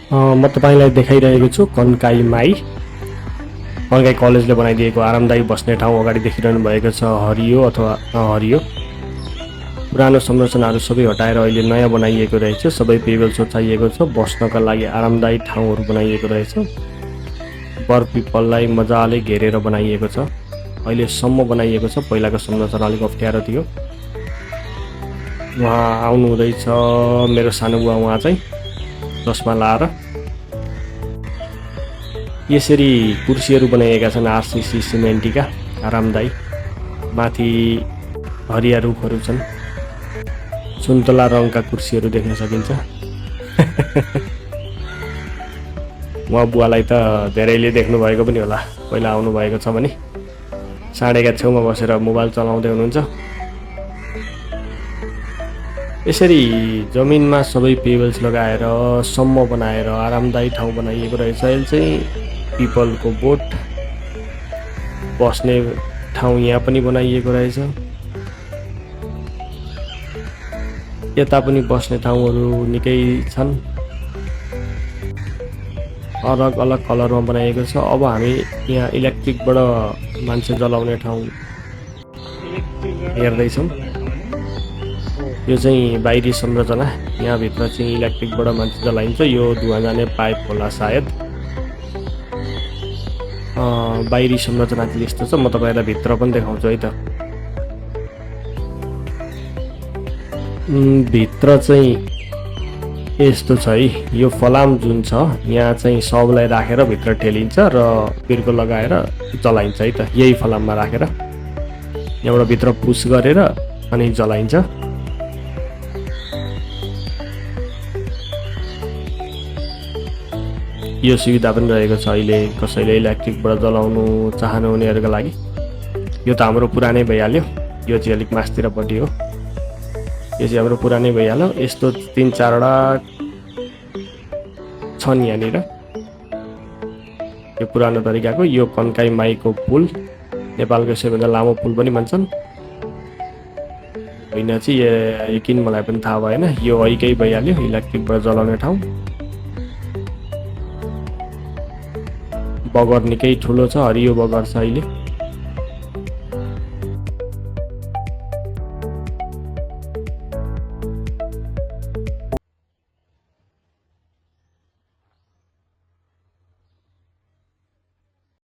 म तपाईलाई देखाइरहेको छु कन्काई माई। कन्काई कलेजले बनाइदिएको आरामदायी बस्ने ठाउँ। अगाडि देखिरहनु भएको छ हरियो अथवा हरियो। पुरानो संरचनाहरू सबै हटाएर अहिले नयाँ बनाइएको रहेछ। सबै पेबल सोचाइएको छ। बस्नका लागि आरामदायी ठाउँहरू बनाइएको रहेछ। बर पिपललाई मजाले घेरेर बनाइएको छ। अहिलेसम्म बनाइएको छ। पहिलाको संरचना अलिक अप्ठ्यारो थियो। उहाँ आउनु हुँदैछ मेरो सानो बुवा। उहाँ चाहिँ चस्मा लाएर। यसरी कुर्सीहरू बनाइएका छन् आरसिसी सिमेन्टीका आरामदायी। माथि हरिया रुखहरू छन्। सुन्तला रङका कुर्सीहरू देख्न सकिन्छ। उहाँ बुवालाई त धेरैले देख्नु भएको पनि होला। पहिला आउनु भएको छ भने साँडेका छेउमा बसेर मोबाइल चलाउँदै हुनुहुन्छ। यसरी जमिनमा सबै पेबल्स लगाएर सम्म बनाएर आरामदायी ठाउँ बनाइएको रहेछ। अहिले चाहिँ पिपलको बोट बस्ने ठाउँ यहाँ पनि बनाइएको रहेछ। यता पनि बस्ने ठाउँहरू निकै छन्। अलग अलग कलरमा बनाइएको छ। अब हामी यहाँ इलेक्ट्रिकबाट मान्छे जलाउने ठाउँ हेर्दैछौँ। यो चाहिँ बाहिरी संरचना। यहाँभित्र चाहिँ इलेक्ट्रिकबाट मान्छे जलाइन्छ। यो धुवा जाने पाइप होला सायद। बाहिरी संरचना चाहिँ यस्तो छ। म तपाईँलाई भित्र पनि देखाउँछु है त। भित्र चाहिँ यस्तो छ है। यो फलाम जुन छ यहाँ चाहिँ सबलाई राखेर भित्र ठेलिन्छ र बिर्को लगाएर जलाइन्छ है त। यही फलाममा राखेर यहाँबाट भित्र पुस गरेर अनि जलाइन्छ। यो सुविधा पनि रहेको छ अहिले कसैले इलेक्ट्रिकबाट जलाउनु चाहनुहुनेहरूका लागि। यो त हाम्रो पुरानै भइहाल्यो। यो चाहिँ अलिक मास्तिरपट्टि हो। यो चाहिँ हाम्रो पुरानै भइहाल्यो। यस्तो 3-4वटा छन् यहाँनिर। यो पुरानो तरिकाको। यो कन्काई माईको पुल। नेपालको सबैभन्दा लामो पुल पनि भन्छन्। होइन चाहिँ किन मलाई पनि थाहा भएन। यो ऐकै भइहाल्यो इलेक्ट्रिकबाट जलाउने ठाउँ। बगर निकै ठुलो छ। हरियो बगर छ अहिले।